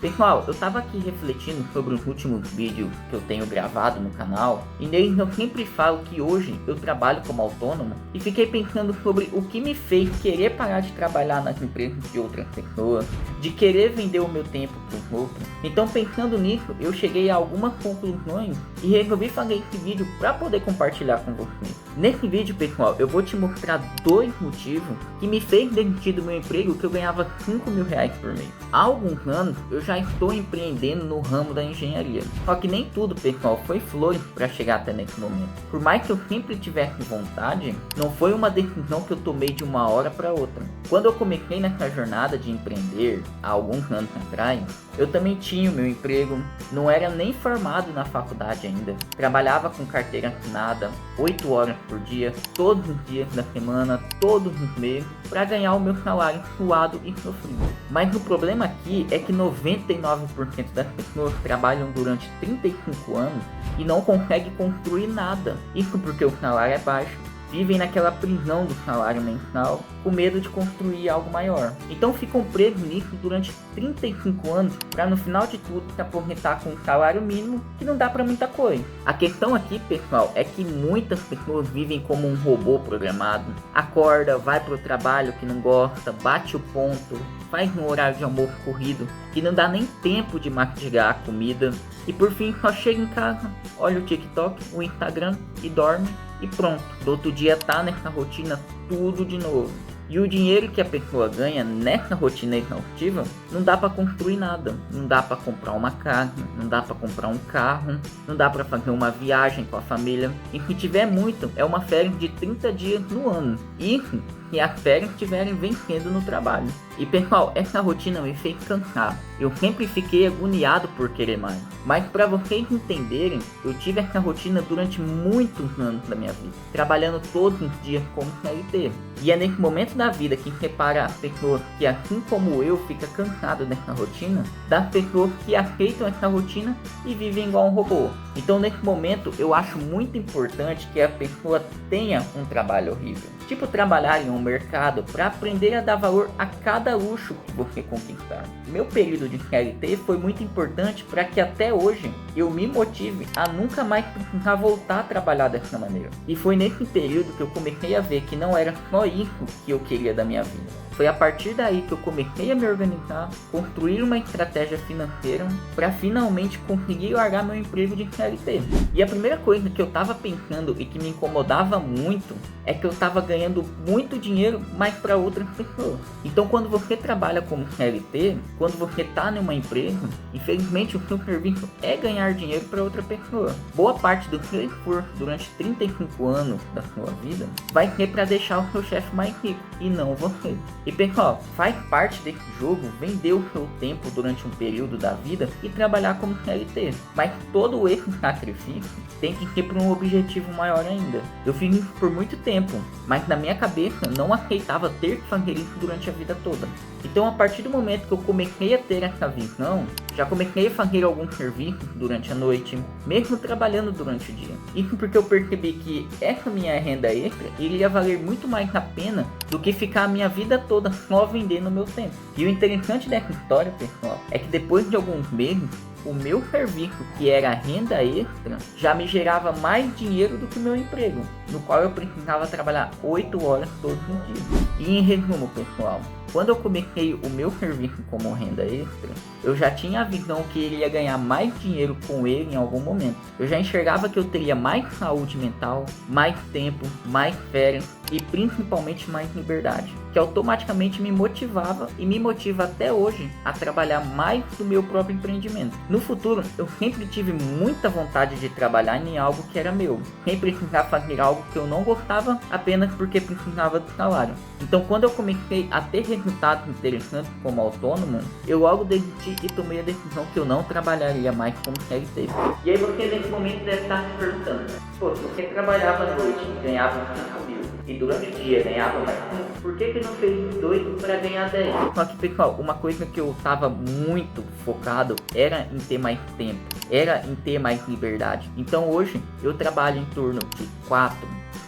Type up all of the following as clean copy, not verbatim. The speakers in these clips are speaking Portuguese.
Pessoal, eu tava aqui refletindo sobre os últimos vídeos que eu tenho gravado no canal, e neles eu sempre falo que hoje eu trabalho como autônomo, e fiquei pensando sobre o que me fez querer parar de trabalhar nas empresas de outras pessoas, de querer vender o meu tempo para os outros. Então, pensando nisso, eu cheguei a algumas conclusões e resolvi fazer esse vídeo para poder compartilhar com vocês. Nesse vídeo, pessoal, eu vou te mostrar 2 motivos que me fez demitir do meu emprego que eu ganhava 5 mil reais por mês. Há alguns anos eu já estou empreendendo no ramo da engenharia. Só que nem tudo, pessoal, foi flores para chegar até nesse momento. Por mais que eu sempre tivesse vontade, não foi uma decisão que eu tomei de uma hora para outra. Quando eu comecei nessa jornada de empreender, há alguns anos atrás, eu também tinha o meu emprego, não era nem formado na faculdade ainda. Trabalhava com carteira assinada, 8 horas por dia, todos os dias da semana, todos os meses, para ganhar o meu salário suado e sofrido. Mas o problema aqui é que 99% das pessoas trabalham durante 35 anos e não conseguem construir nada. Isso porque o salário é baixo. Vivem naquela prisão do salário mensal, com medo de construir algo maior. Então ficam presos nisso durante 35 anos, para no final de tudo se aposentar com um salário mínimo que não dá para muita coisa. A questão aqui, pessoal, é que muitas pessoas vivem como um robô programado. Acorda, vai pro trabalho que não gosta, bate o ponto, faz um horário de almoço corrido, que não dá nem tempo de mastigar a comida. E por fim só chega em casa, olha o TikTok, o Instagram e dorme. E pronto, do outro dia tá nessa rotina tudo de novo. E o dinheiro que a pessoa ganha nessa rotina exaustiva não dá para construir nada. Não dá para comprar uma casa, não dá para comprar um carro, não dá para fazer uma viagem com a família. E se tiver muito, é uma férias de 30 dias no ano. Isso se as férias estiverem vencendo no trabalho. E pessoal, essa rotina me fez cansar. Eu sempre fiquei agoniado por querer mais. Mas para vocês entenderem, eu tive essa rotina durante muitos anos da minha vida, trabalhando todos os dias como CLT. E é nesse momento da vida que separa as pessoas que, assim como eu, fica cansado dessa rotina, das pessoas que aceitam essa rotina e vivem igual um robô. Então nesse momento eu acho muito importante que a pessoa tenha um trabalho horrível. Tipo trabalhar em um mercado para aprender a dar valor a cada luxo que você conquistar. Meu período de CLT foi muito importante para que até hoje eu me motive a nunca mais precisar voltar a trabalhar dessa maneira. E foi nesse período que eu comecei a ver que não era só isso que eu queria da minha vida. Foi a partir daí que eu comecei a me organizar, construir uma estratégia financeira para finalmente conseguir largar meu emprego de CLT. E a primeira coisa que eu estava pensando e que me incomodava muito é que eu estava ganhando muito dinheiro, mas para outras pessoas. Então quando você trabalha como CLT, quando você está numa empresa, infelizmente o seu serviço é ganhar dinheiro para outra pessoa. Boa parte do seu esforço durante 35 anos da sua vida vai ser para deixar o seu chefe mais rico e não você. E pessoal, faz parte desse jogo vender o seu tempo durante um período da vida e trabalhar como CLT. Mas todo esse sacrifício tem que ser para um objetivo maior ainda. Eu fiz isso por muito tempo, mas na minha cabeça não aceitava ter que fazer isso durante a vida toda. Então a partir do momento que eu comecei a ter essa visão, já comecei a fazer alguns serviços durante a noite, mesmo trabalhando durante o dia. Isso porque eu percebi que essa minha renda extra iria valer muito mais a pena do que ficar a minha vida toda só vendendo o meu tempo. E o interessante dessa história, pessoal, é que depois de alguns meses, o meu serviço, que era renda extra, já me gerava mais dinheiro do que o meu emprego, no qual eu precisava trabalhar 8 horas todos os dias. E em resumo, pessoal, quando eu comecei o meu serviço como renda extra, eu já tinha a visão que iria ganhar mais dinheiro com ele em algum momento. Eu já enxergava que eu teria mais saúde mental, mais tempo, mais férias e principalmente mais liberdade, que automaticamente me motivava e me motiva até hoje a trabalhar mais do meu próprio empreendimento. No futuro, eu sempre tive muita vontade de trabalhar em algo que era meu, sem precisar fazer algo que eu não gostava apenas porque precisava do salário. Então quando eu comecei a ter resultados interessantes como autônomo, eu logo desisti e tomei a decisão que eu não trabalharia mais como CLT. E aí você nesse momento deve estar se perguntando, pô, se você trabalhava à noite e ganhava 5 mil e durante o dia ganhava mais 5, por que não fez os 2 para ganhar 10? Só que pessoal, uma coisa que eu tava muito focado era em ter mais tempo, era em ter mais liberdade. Então hoje eu trabalho em torno de 4,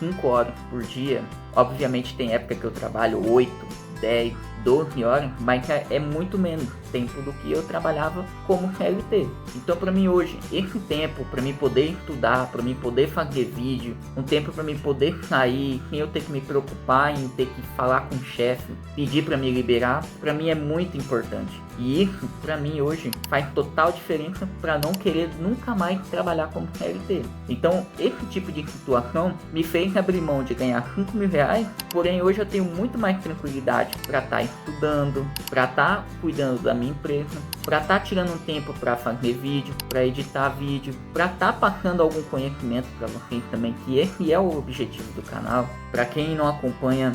5 horas por dia. Obviamente tem época que eu trabalho 8, 10, 12 horas, mas é muito menos. tempo do que eu trabalhava como CLT. Então para mim hoje, esse tempo para mim poder estudar, para mim poder fazer vídeo, um tempo para mim poder sair, sem eu ter que me preocupar em ter que falar com o chefe, pedir para me liberar, para mim é muito importante. E isso para mim hoje faz total diferença para não querer nunca mais trabalhar como CLT. Então esse tipo de situação me fez abrir mão de ganhar 5 mil reais, porém hoje eu tenho muito mais tranquilidade para estar estudando, para estar cuidando da minha empresa, para estar tirando um tempo para fazer vídeo, para editar vídeo, para estar passando algum conhecimento para vocês também, que esse é o objetivo do canal. Para quem não acompanha,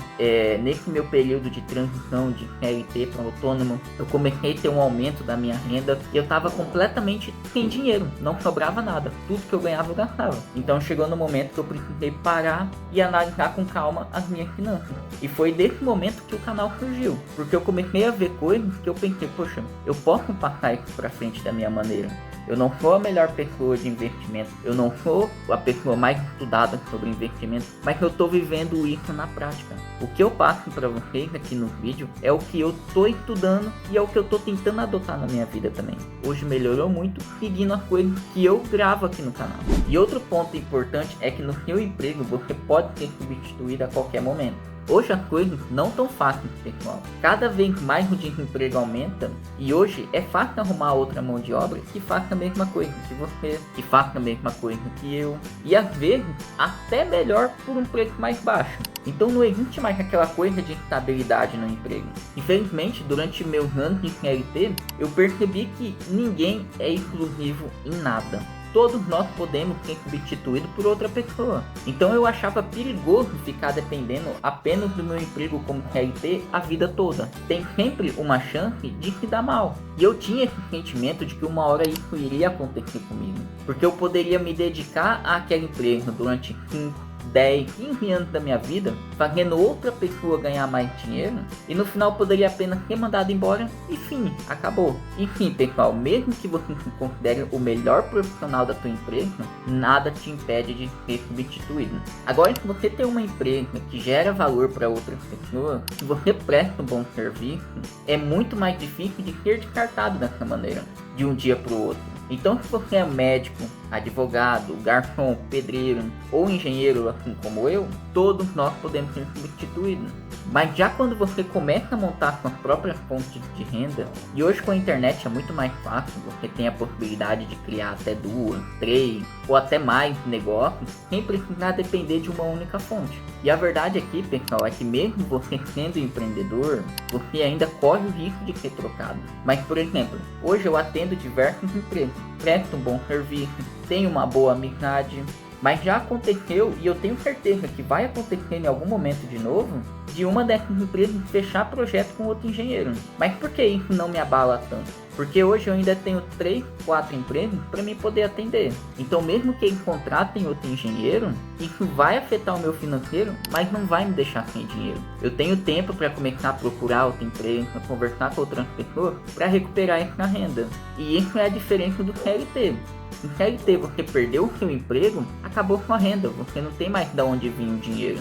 nesse meu período de transição de CLT para autônomo, eu comecei a ter um aumento da minha renda e eu estava completamente sem dinheiro, não sobrava nada, tudo que eu ganhava eu gastava. Então chegou no momento que eu precisei parar e analisar com calma as minhas finanças. E foi desse momento que o canal surgiu, porque eu comecei a ver coisas que eu pensei, poxa, eu posso passar isso para frente da minha maneira. Eu não sou a melhor pessoa de investimento, eu não sou a pessoa mais estudada sobre investimento, mas eu estou vivendo isso na prática. O que eu passo para vocês aqui no vídeo é o que eu estou estudando e é o que eu estou tentando adotar na minha vida também. Hoje melhorou muito seguindo as coisas que eu gravo aqui no canal. E outro ponto importante é que no seu emprego você pode ser substituído a qualquer momento. Hoje as coisas não tão fáceis, pessoal. Cada vez mais o desemprego aumenta e hoje é fácil arrumar outra mão de obra que faça a mesma coisa que você, que faça a mesma coisa que eu, e às vezes até melhor por um preço mais baixo. Então não existe mais aquela coisa de estabilidade no emprego. Infelizmente, durante meus anos de CLT, eu percebi que ninguém é exclusivo em nada. Todos nós podemos ser substituídos por outra pessoa. Então eu achava perigoso ficar dependendo apenas do meu emprego como CLT a vida toda. Tem sempre uma chance de se dar mal. E eu tinha esse sentimento de que uma hora isso iria acontecer comigo. Porque eu poderia me dedicar àquela empresa durante 5, 10, 15 anos da minha vida, fazendo outra pessoa ganhar mais dinheiro, e no final poderia apenas ser mandado embora e fim, acabou. Enfim, pessoal, mesmo que você se considere o melhor profissional da sua empresa, nada te impede de ser substituído. Agora, se você tem uma empresa que gera valor para outras pessoas, se você presta um bom serviço, é muito mais difícil de ser descartado dessa maneira, de um dia para o outro. Então, se você é médico, advogado, garçom, pedreiro ou engenheiro, assim como eu, todos nós podemos ser substituídos. Mas já quando você começa a montar suas próprias fontes de renda, e hoje com a internet é muito mais fácil, você tem a possibilidade de criar até 2, 3 ou até mais negócios, sem precisar depender de uma única fonte. E a verdade aqui, pessoal, é que mesmo você sendo empreendedor, você ainda corre o risco de ser trocado. Mas, por exemplo, hoje eu atendo diversas empresas, presto um bom serviço, tenho uma boa amizade, mas já aconteceu e eu tenho certeza que vai acontecer em algum momento de novo, de uma dessas empresas fechar projeto com outro engenheiro. Mas por que isso não me abala tanto? Porque hoje eu ainda tenho 3, 4 empresas para me poder atender. Então mesmo que eles contratem outro engenheiro, isso vai afetar o meu financeiro, mas não vai me deixar sem dinheiro. Eu tenho tempo para começar a procurar outra empresa, conversar com outras pessoas para recuperar essa renda. E isso é a diferença do CLT. No CLT você perdeu o seu emprego, acabou sua renda, você não tem mais de onde vir o dinheiro.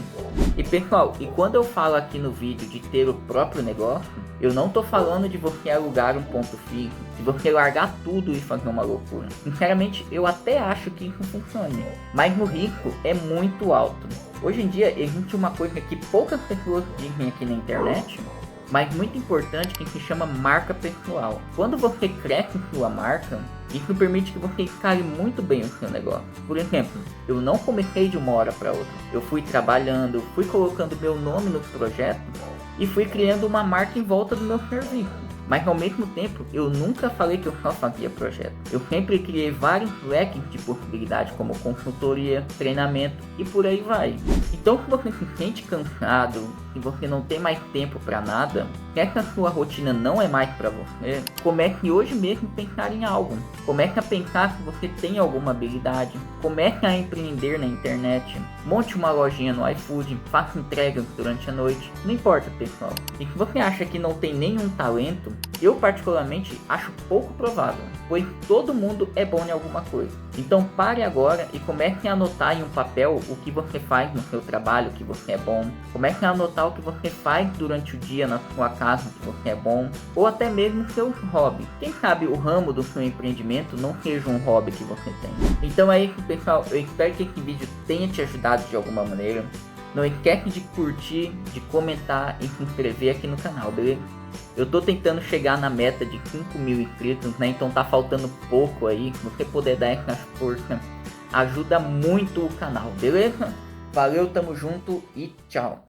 E pessoal, e quando eu falo aqui no vídeo de ter o próprio negócio, eu não tô falando de você alugar um ponto fixo, de você largar tudo e fazer uma loucura. Sinceramente, eu até acho que isso funcione, mas o risco é muito alto. Hoje em dia existe uma coisa que poucas pessoas dizem aqui na internet, mas muito importante, que se chama marca pessoal. Quando você cresce sua marca, isso permite que você escale muito bem o seu negócio. Por exemplo, eu não comecei de uma hora para outra. Eu fui trabalhando, fui colocando meu nome nos projetos e fui criando uma marca em volta do meu serviço. Mas ao mesmo tempo, eu nunca falei que eu só fazia projeto. Eu sempre criei vários leques de possibilidades, como consultoria, treinamento e por aí vai. Então, se você se sente cansado, se você não tem mais tempo para nada, se essa sua rotina não é mais para você, comece hoje mesmo a pensar em algo. Comece a pensar se você tem alguma habilidade. Comece a empreender na internet. Monte uma lojinha no iFood, faça entregas durante a noite. Não importa, pessoal. E se você acha que não tem nenhum talento, Eu particularmente acho pouco provável, pois todo mundo é bom em alguma coisa. Então pare agora e comece a anotar em um papel o que você faz no seu trabalho, que você é bom. Comece a anotar o que você faz durante o dia na sua casa, que você é bom. Ou até mesmo seus hobbies. Quem sabe o ramo do seu empreendimento não seja um hobby que você tem. Então é isso, pessoal. Eu espero que esse vídeo tenha te ajudado de alguma maneira. Não esquece de curtir, de comentar e se inscrever aqui no canal, beleza? Eu tô tentando chegar na meta de 5.000 inscritos, né? Então tá faltando pouco aí. Se você puder dar essa força, ajuda muito o canal, beleza? Valeu, tamo junto e tchau!